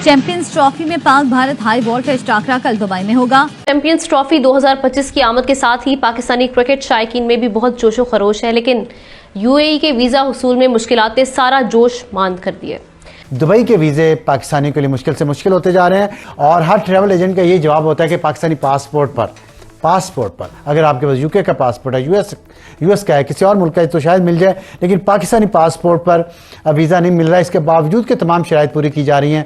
Champions trophy में Pak Bharat high voltage टाकरा कल Dubai में होगा। चैंपियंस ट्रॉफी 2025 की आमद के साथ ही पाकिस्तानी क्रिकेट शायकीन में भी बहुत जोशो खरोश है, लेकिन यूएई के वीजा हुसूल में मुश्किलातें सारा जोश मांद कर दिए। दुबई के वीज़े पाकिस्तानियों के लिए मुश्किल से मुश्किल होते जा रहे हैं और हर ट्रैवल एजेंट का ये जवाब होता है कि पाकिस्तानी पासपोर्ट पर अगर आपके पास यूके का पासपोर्ट है, यूएस का है, किसी और मुल्क का है तो शायद मिल जाए, लेकिन पाकिस्तानी पासपोर्ट पर वीज़ा नहीं मिल रहा है। इसके बावजूद के तमाम शराइत पूरी की जा रही हैं।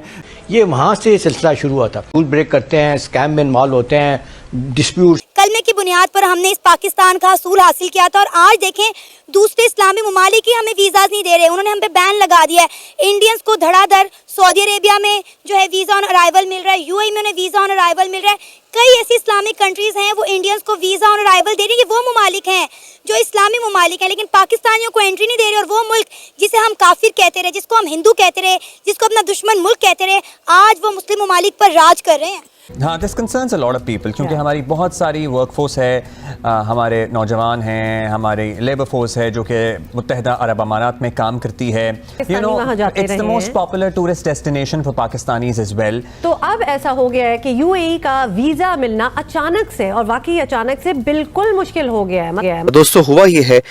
ये वहाँ से सिलसिला शुरू हुआ था। रूल ब्रेक करते हैं, स्कैम में इन्वॉल्व होते हैं, डिस्प्यूट। कलमे की बुनियाद पर हमने इस पाकिस्तान का असूल हासिल किया था और आज देखें दूसरे इस्लामी ममालिक ही हमें वीज़ा नहीं दे रहे, उन्होंने हम पे बैन लगा दिया है। इंडियंस को धड़ाधड़ सऊदी अरेबिया में जो है वीज़ा ऑन अराइवल मिल रहा है, यूएई में उन्हें वीज़ा ऑन अराइवल मिल रहा है। कई ऐसी इस्लामिक कंट्रीज़ हैं वो इंडियंस को वीज़ा ऑन अराइवल दे रही है। वो ममालिक हैं जो इस्लामी ममालिक हैं, लेकिन पाकिस्तानियों को एंट्री नहीं दे रहे। और वो मुल्क जिसे हम काफिर कहते रहे, जिसको हम हिंदू कहते रहे, जिसको अपना दुश्मन मुल्क कहते रहे, आज वो मुस्लिम ममालिक पर राज कर रहे हैं। हाँ, this concerns a lot of people, क्योंकि हमारी बहुत सारी वर्कफोर्स है, हमारे नौजवान हैं, हमारी लेबर फोर्स है जो कि मुत्तहिदा अरब अमारात में काम करती है। You know, it's the most popular tourist destination for Pakistanis as well. तो अब ऐसा हो गया है कि यूएई का वीजा मिलना अचानक से, और वाकई अचानक से, बिल्कुल मुश्किल हो गया है। दोस्तों हुआ ये है।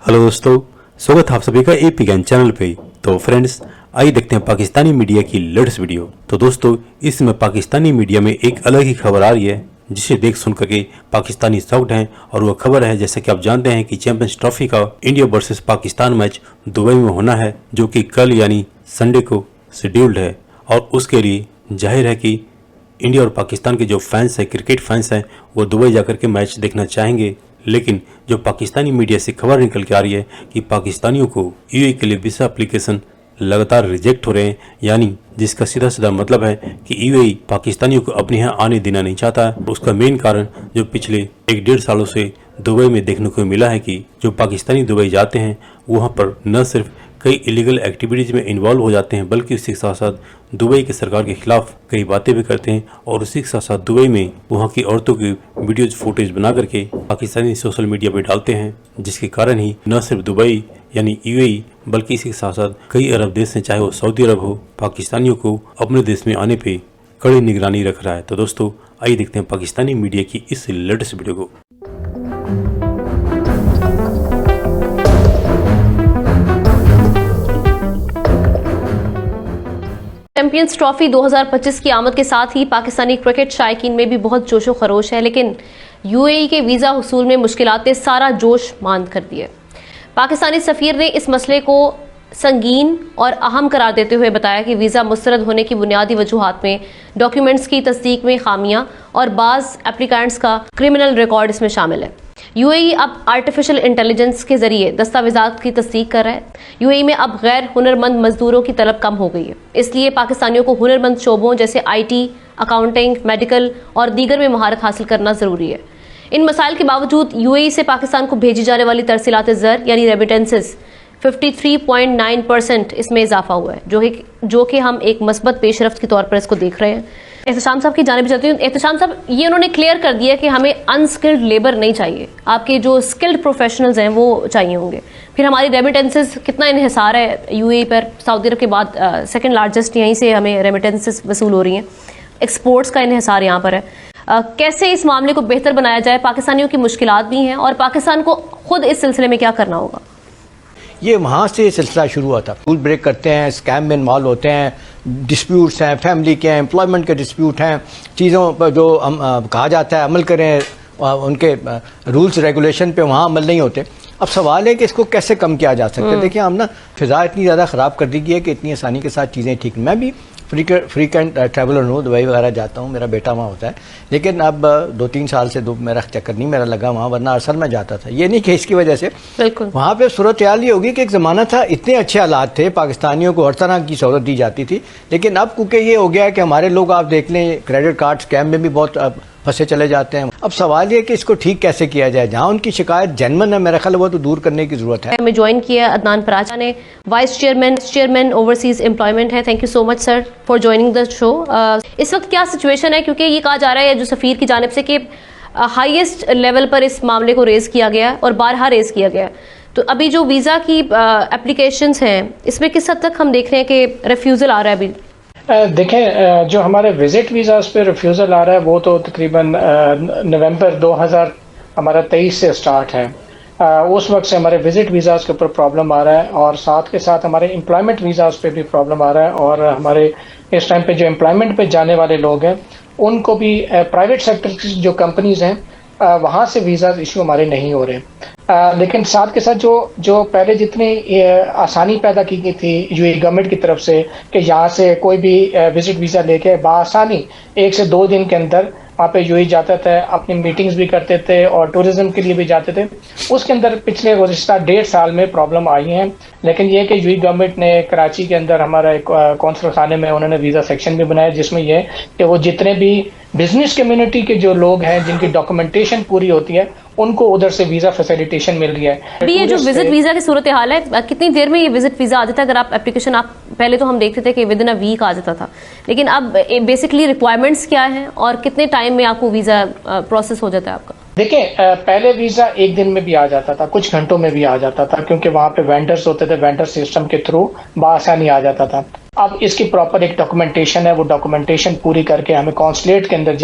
हेलो दोस्तों, स्वागत है आप सभी का एपी ज्ञान चैनल पे। तो फ्रेंड्स, आइए देखते हैं पाकिस्तानी मीडिया की लेटेस्ट वीडियो। तो दोस्तों, इसमें पाकिस्तानी मीडिया में एक अलग ही खबर आ रही है जिसे देख सुन करके पाकिस्तानी शॉक्ड हैं। और वह खबर है, जैसे कि आप जानते हैं कि चैंपियंस ट्रॉफी का India versus Pakistan match Dubai में होना है, जो कि कल यानी संडे को शेड्यूल्ड है। और उसके लिए जाहिर है कि इंडिया और पाकिस्तान के जो फैंस हैं, क्रिकेट फैंस हैं, वो दुबई जाकर के मैच देखना चाहेंगे। लेकिन जो पाकिस्तानी मीडिया से खबर निकल के आ रही है कि पाकिस्तानियों को यूएई के लिए वीज़ा एप्लीकेशन लगातार रिजेक्ट हो रहे हैं, यानी जिसका सीधा सीधा मतलब है कि यूएई पाकिस्तानियों को अपने यहाँ आने देना नहीं चाहता। उसका मेन कारण जो पिछले 1-1.5 सालों से दुबई में देखने को मिला है कि जो पाकिस्तानी दुबई जाते हैं वहाँ पर न सिर्फ कई इलीगल एक्टिविटीज़ में इन्वॉल्व हो जाते हैं, बल्कि उसी के साथ साथ दुबई के सरकार के खिलाफ कई बातें भी करते हैं। और उसी के साथ साथ दुबई में वहाँ की औरतों की वीडियोज फुटेज बना करके पाकिस्तानी सोशल मीडिया पर डालते हैं, जिसके कारण ही न सिर्फ दुबई यानी यूएई बल्कि इसी के साथ साथ कई अरब देश हैं, चाहे वो सऊदी अरब हो, पाकिस्तानियों को अपने देश में आने पे कड़ी निगरानी रख रहा है। तो दोस्तों, आइए देखते हैं पाकिस्तानी मीडिया की इस लेटेस्ट वीडियो को। चैंपियंस ट्रॉफी 2025 की आमद के साथ ही पाकिस्तानी क्रिकेट शायकीन में भी बहुत जोशो खरोश है, लेकिन यूएई के वीजा हुसूल में मुश्किलातें सारा जोश मांद कर दिए। पाकिस्तानी सफीर ने इस मसले को संगीन और अहम करार देते हुए बताया कि वीज़ा मुस्तरद होने की बुनियादी वजूहात में डॉक्यूमेंट्स की तस्दीक में खामियां और बाज़ एप्लीकेंट्स का क्रिमिनल रिकॉर्ड इसमें शामिल है। यूएई अब आर्टिफिशियल इंटेलिजेंस के जरिए दस्तावेजात की तस्दीक कर रहा है। यूएई में अब गैर हुनरमंद मजदूरों की तलब कम हो गई है, इसलिए पाकिस्तानियों को हुनरमंद शोबों जैसे आईटी, अकाउंटिंग, मेडिकल और दीगर में महारत हासिल करना जरूरी है। इन मसाइल के बावजूद यूएई से पाकिस्तान को भेजी जाने वाली तरसीलात ज़र यानी रेमिटेंसेस 53.9% इसमें इजाफा हुआ है, जो कि हम एक मस्बत पेशरफ्त के तौर पर इसको देख रहे हैं। एहतशाम साहब की जानिब चलती हूँ। एहतशाम साहब, ये उन्होंने क्लियर कर दिया कि हमें अनस्किल्ड लेबर नहीं चाहिए, आपके जो स्किल्ड प्रोफेशनल्स हैं वो चाहिए होंगे। फिर हमारी रेमिटेंसेस कितना इन्हिसार है यूएई पर, सऊदी अरब के बाद सेकंड लार्जेस्ट यहीं से हमें रेमिटेंसेस वसूल हो रही हैं। एक्सपोर्ट्स का इन्हिसार यहाँ पर है। कैसे इस मामले को बेहतर बनाया जाए? पाकिस्तानियों की मुश्किलात भी हैं और पाकिस्तान को खुद इस सिलसिले में क्या करना होगा? ये वहाँ से सिलसिला शुरू हुआ था। रूल ब्रेक करते हैं, स्कैम में इन्वॉल्व होते हैं, डिस्प्यूट्स हैं, फैमिली के हैं, एम्प्लॉयमेंट के डिस्प्यूट हैं, चीज़ों पर जो कहा जाता है अमल करें, उनके रूल्स रेगुलेशन पे वहाँ अमल नहीं होते। अब सवाल है कि इसको कैसे कम किया जा सकता है। देखिए, हम ना फिज़ा इतनी ज़्यादा ख़राब कर दी गई है कि इतनी आसानी के साथ चीज़ें ठीक। मैं भी फ्रीक्वेंट ट्रैवलर हूँ, दुबई वगैरह जाता हूँ, मेरा बेटा वहाँ होता है, लेकिन अब 2-3 साल से मेरा चक्कर नहीं मेरा लगा वहाँ, वरना असल में जाता था। ये नहीं कि इसकी वजह से वहाँ पे सूरत हाल ये होगी कि एक ज़माना था, इतने अच्छे हालात थे, पाकिस्तानियों को हर तरह की सहूलत दी जाती थी, लेकिन अब क्योंकि ये हो गया है कि हमारे लोग, आप देख लें, क्रेडिट कार्ड स्कैम में भी बहुत फंसे चले जाते हैं। अब सवाल ये कि इसको ठीक कैसे किया जाए। जहाँ उनकी शिकायत जेन्युइन है, मेरा ख्याल वो तो दूर करने की जरूरत है। हमें ज्वाइन किया अदनान पराचा ने, वाइस चेयरमैन ओवरसीज एम्प्लॉयमेंट है। Thank you so much sir for joining the show. इस वक्त क्या सिचुएशन है, क्योंकि ये कहा जा रहा है जो सफीर की जानिब से कि हाईएस्ट लेवल पर इस मामले को रेज किया गया और बारहा रेज किया गया, तो अभी जो वीज़ा की एप्लीकेशंस हैं इसमें किस हद तक हम देख रहे हैं कि रिफ्यूज़ल आ रहा है अभी? देखें, जो हमारे विजिट वीज़ास पे रिफ्यूज़ल आ रहा है वो तो तकरीबन नवंबर 2023 से स्टार्ट है। उस वक्त से हमारे विजिट वीज़ास के ऊपर प्रॉब्लम आ रहा है और साथ के साथ हमारे एम्प्लॉयमेंट वीज़ास पे भी प्रॉब्लम आ रहा है। और हमारे इस टाइम पे जो एम्प्लॉयमेंट पे जाने वाले लोग हैं उनको भी प्राइवेट सेक्टर की जो कंपनीज हैं वहाँ से वीज़ाज इशू हमारे नहीं हो रहे। लेकिन साथ के साथ जो पहले जितनी आसानी पैदा की गई थी यूएई गवर्नमेंट की तरफ से कि यहाँ से कोई भी विजिट वीज़ा लेके बआसानी 1 से 2 दिन के अंदर वहाँ पे यूएई जाता था, अपनी मीटिंग्स भी करते थे और टूरिज्म के लिए भी जाते थे, उसके अंदर पिछले गुज़िश्ता 1.5 साल में प्रॉब्लम आई है। लेकिन ये कि यूएई गवर्नमेंट ने कराची के अंदर हमारा एक कौंसल खाने में उन्होंने वीज़ा सेक्शन भी बनाया जिसमें यह कि वो जितने भी बिजनेस कम्युनिटी के जो लोग हैं जिनकी डॉक्यूमेंटेशन पूरी होती है उनको उधर से वीज़ा फैसिलिटेशन मिल रही है। अभी ये जो विजिट वीज़ा की सूरत हाल है, कितनी देर में ये विजिट वीज़ा आ जाता है? अगर आप एप्लीकेशन आप पहले तो हम देखते थे कि विद इन अ वीक आ जाता था, लेकिन अब बेसिकली रिक्वायरमेंट्स क्या हैं और कितने टाइम में आपको वीज़ा प्रोसेस हो जाता है आपका? देखिए, पहले वीज़ा 1 दिन में भी आ जाता था, कुछ घंटों में भी आ जाता था क्योंकि वहाँ पे वेंडर्स होते थे, वेंडर सिस्टम के थ्रू बआसानी आ जाता था। अब इसकी प्रॉपर एक डॉक्यूमेंटेशन है, वो डॉक्यूमेंटेशन पूरी करके हमें कॉन्सुलेट के अंदर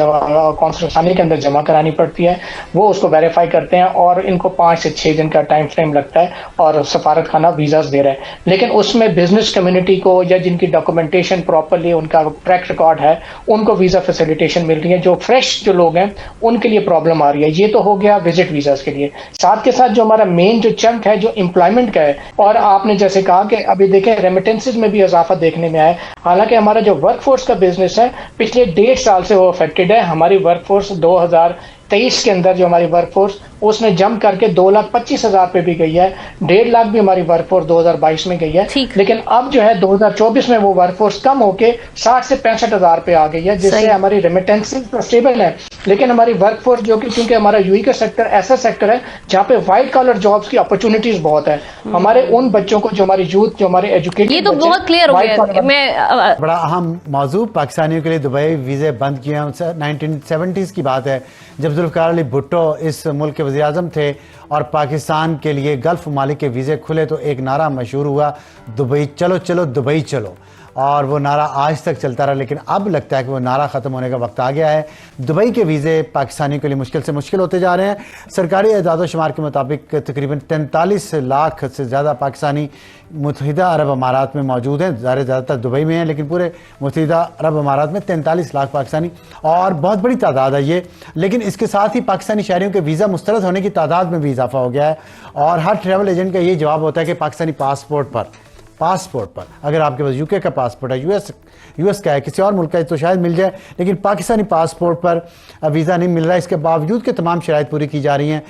कौंसल खाने के अंदर जमा करानी पड़ती है, वो उसको वेरीफाई करते हैं और इनको 5 से 6 दिन का टाइम फ्रेम लगता है और सफारत खाना वीज़ाज दे रहा है। लेकिन उसमें बिजनेस कम्युनिटी को या जिनकी डॉक्यूमेंटेशन प्रॉपरली उनका ट्रैक रिकॉर्ड है उनको वीज़ा फैसिलिटेशन मिल रही है। जो फ्रेश जो लोग हैं उनके लिए प्रॉब्लम आ रही है। ये तो हो गया विजिट वीज़ाज के लिए। साथ के साथ जो हमारा मेन जो चंक है जो एम्प्लॉयमेंट का है, और आपने जैसे कहा कि अभी देखें रेमिटेंसेज में भी इजाफा देखने में आया। हालांकि हमारा जो वर्कफोर्स का बिजनेस है पिछले 1.5 साल से वो अफेक्टेड है। हमारी वर्कफोर्स 2023 के अंदर जो हमारी वर्कफोर्स उसने जंप करके 2,25,000 पे भी गई है। 1.5 लाख भी हमारी वर्कफोर्स 2022 में गई है। लेकिन अब जो है 2024 में वो वर्कफोर्स कम होके 60 से 65,000 पे आ गई है, जिससे हमारी रेमिटेंसेज तो स्टेबल है लेकिन हमारी वर्कफोर्स जो कि क्योंकि हमारा यूएई का सेक्टर ऐसा सेक्टर है जहाँ पे व्हाइट कॉलर जॉब्स की अपॉर्चुनिटीज बहुत है। हमारे उन बच्चों को जो हमारी यूथ जो हमारे एजुकेटेड, ये तो बहुत क्लियर हो गया। मैं बड़ा अहम मौजू पाकिस्तानियों के लिए दुबई वीज़े बंद किए हैं। 1970s की बात है जब जुल्फ़िकार अली भुट्टो इस मुल्क के वज़ीर आज़म थे और पाकिस्तान के लिए गल्फ़ ममालिक के वीज़े खुले तो एक नारा मशहूर हुआ, दुबई चलो चलो दुबई चलो, और वो नारा आज तक चलता रहा। लेकिन अब लगता है कि वो नारा ख़त्म होने का वक्त आ गया है। दुबई के वीज़े पाकिस्तानियों के लिए मुश्किल से मुश्किल होते जा रहे हैं। सरकारी एदाद शुमार के मुताबिक तकरीबन 43 लाख से ज़्यादा पाकिस्तानी मुत्तहिदा अरब अमारात में मौजूद हैं। ज़्यादातर दुबई में हैं लेकिन पूरे मुत्तहिदा अरब अमारात में 43 लाख पाकिस्तानी, और बहुत बड़ी तादाद है ये। लेकिन इसके साथ ही पाकिस्तानी शहरियों के वीज़ा मुस्तरद होने की तादाद में भी इजाफा हो गया है। और हर ट्रैवल एजेंट का ये जवाब होता है कि पाकिस्तानी पासपोर्ट पर अगर आपके पास यूके का पासपोर्ट है, यूएस का है, किसी और मुल्क का है तो शायद मिल जाए, लेकिन पाकिस्तानी पासपोर्ट पर वीज़ा नहीं मिल रहा है। इसके बावजूद कि तमाम शराइत पूरी की जा रही हैं।